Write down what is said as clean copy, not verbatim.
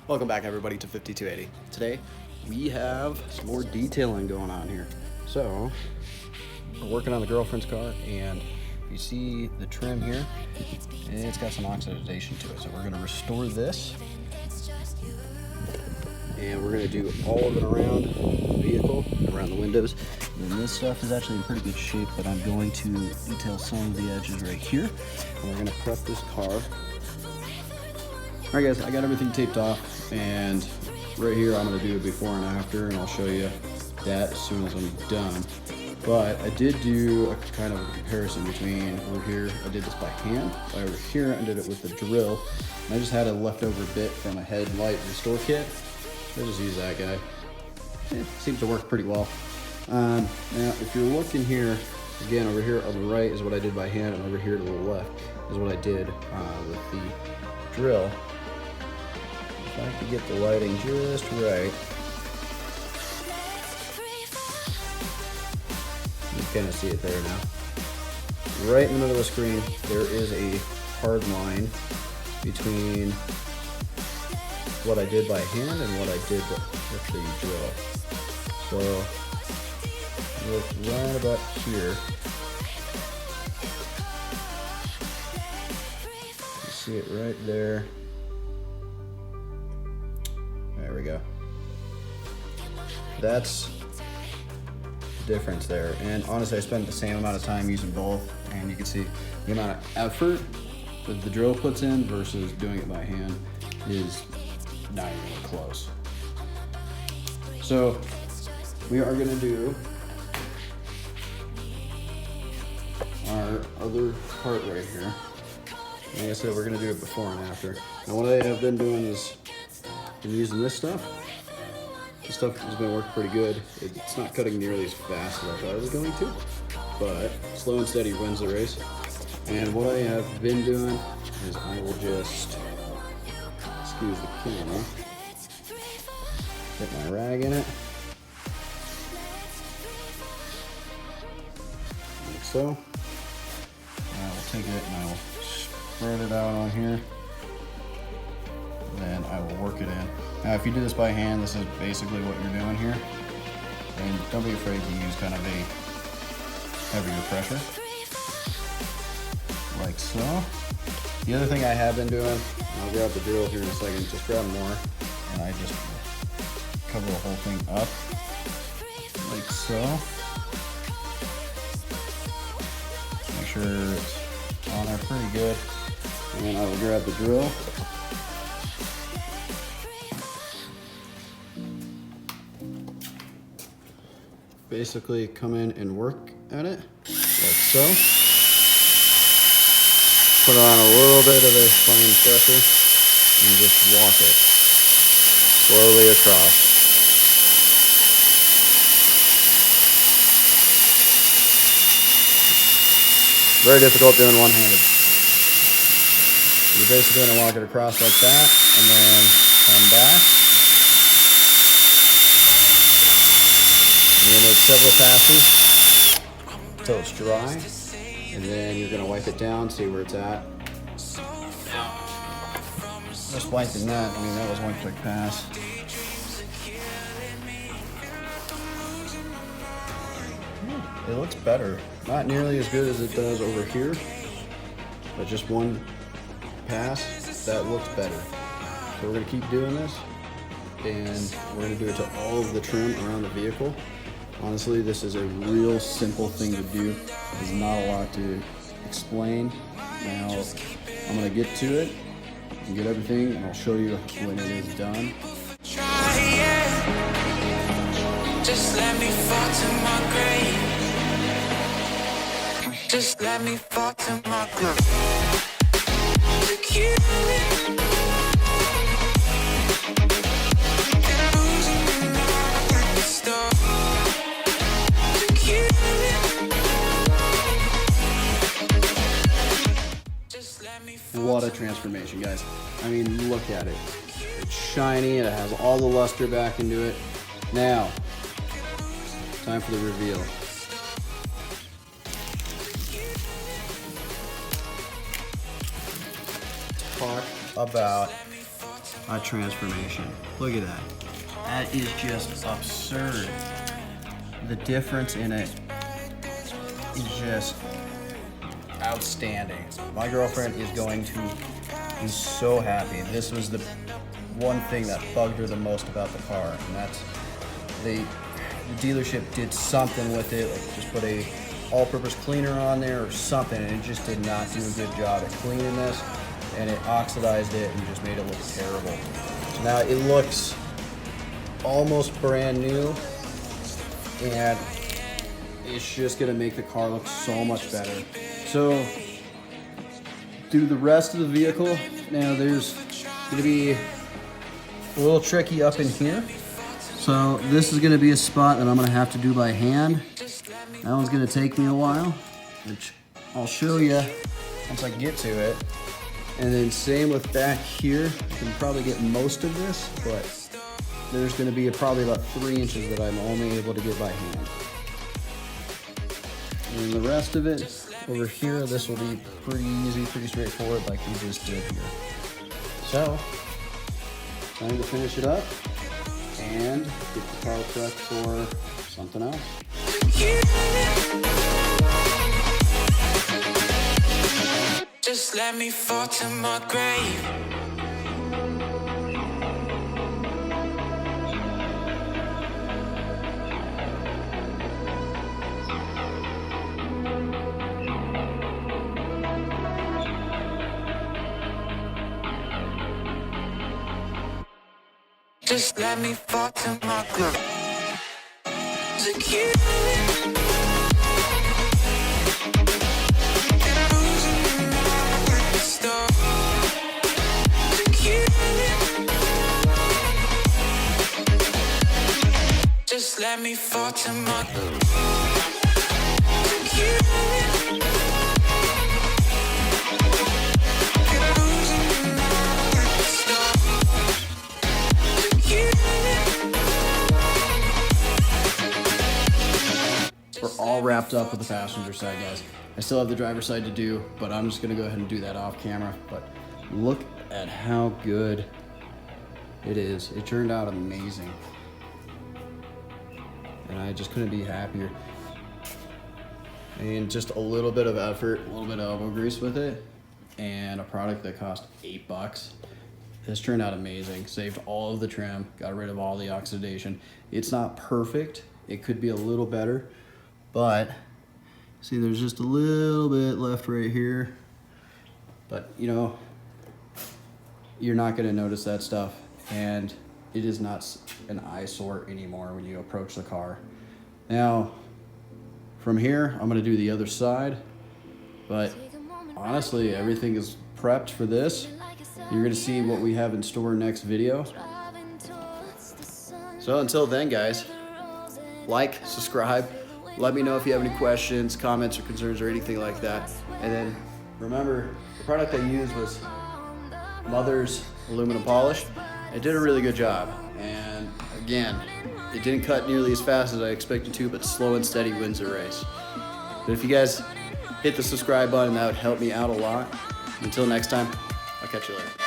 Welcome back everybody to 5280. Today we have some more detailing going on here. So we're working on the girlfriend's car, and you see the trim here, it's got some oxidization to it. So we're going to restore this, and we're going to do all of it around the vehicle, around the windows. And this stuff is actually in pretty good shape, but I'm going to detail some of the edges right here. And we're going to prep this car. Alright guys, I got everything taped off, and right here I'm going to do a before and after, and I'll show you that as soon as I'm done. But I did do a kind of a comparison between over here, I did this by hand, over here I did it with the drill, and I just had a leftover bit from a headlight restore kit. I just used that guy. It seems to work pretty well. Now if you're looking here, again over here on the right is what I did by hand, and over here to the left is what I did with the drill. If I could get the lighting just right, you can kind of see it there now. Right in the middle of the screen, there is a hard line between what I did by hand and what I did with the drill. So, look right about here. You see it right there. There we go. That's the difference there. And honestly, I spent the same amount of time using both, and you can see the amount of effort that the drill puts in versus doing it by hand is not even close. So we are going to do our other part right here. Like I said, we're going to do it before and after. Now what I have been doing is been using this stuff. This stuff has been working pretty good. It's not cutting nearly as fast as I thought it was going to, but slow and steady wins the race. And what I have been doing is I will just, excuse the camera, get my rag in it, like so. And I will take it and I will spread it out on here. Then I will work it in. Now if you do this by hand, this is basically what you're doing here. And don't be afraid to use kind of a heavier pressure, like so. The other thing I have been doing, I'll grab the drill here in a second, just grab more, and I just cover the whole thing up, like so. Make sure it's on there pretty good. And then I will grab the drill. Basically come in and work at it, like so. Put on a little bit of a fine pressure and just walk it slowly across. Very difficult doing one-handed. You're basically going to walk it across like that and then come back. You're going to make several passes until it's dry, and then you're going to wipe it down, see where it's at. Just wiping that, I mean, that was one quick pass. It looks better. Not nearly as good as it does over here, but just one pass, that looks better. So we're going to keep doing this, and we're going to do it to all of the trim around the vehicle. Honestly, this is a real simple thing to do. There's not a lot to explain. Now, I'm going to get to it and get everything, and I'll show you when it is done. Just let me fall to my grave. Just let me fall to my grave. What a transformation, guys. I mean, look at it. It's shiny, it has all the luster back into it. Now, time for the reveal. Talk about a transformation. Look at that. That is just absurd. The difference in it is just outstanding. My girlfriend is going to be so happy. This was the one thing that bugged her the most about the car, and that's the dealership did something with it, like just put a all-purpose cleaner on there or something, and it just did not do a good job at cleaning this, and it oxidized it and just made it look terrible. So now it looks almost brand new, and it's just gonna make the car look so much better. So through the rest of the vehicle, now there's gonna be a little tricky up in here. So this is gonna be a spot that I'm gonna have to do by hand. That one's gonna take me a while, which I'll show you once I get to it. And then same with back here. I can probably get most of this, but there's gonna be probably about 3 inches that I'm only able to get by hand. And the rest of it over here, this will be pretty easy, pretty straightforward like we just did here. So, time to finish it up and get the car prepped for something else. Just let me fall to my grave. Just let me fall to my grave. Just let me fall to my We're all wrapped up with the passenger side, guys. I still have the driver's side to do, but I'm just gonna go ahead and do that off camera. But look at how good it is. It turned out amazing. And I just couldn't be happier. And just a little bit of effort, a little bit of elbow grease with it, and a product that cost $8. This turned out amazing. Saved all of the trim, got rid of all the oxidation. It's not perfect. It could be a little better, but see, there's just a little bit left right here. But you know, you're not gonna notice that stuff, and it is not an eyesore anymore when you approach the car. Now, from here, I'm gonna do the other side, but honestly, everything is prepped for this. You're gonna see what we have in store next video. So until then, guys, like, subscribe, let me know if you have any questions, comments, or concerns, or anything like that. And then remember, the product I used was Mother's aluminum polish. It did a really good job, and again, it didn't cut nearly as fast as I expected to, but slow and steady wins the race. But if you guys hit the subscribe button, that would help me out a lot. Until next time, I'll catch you later.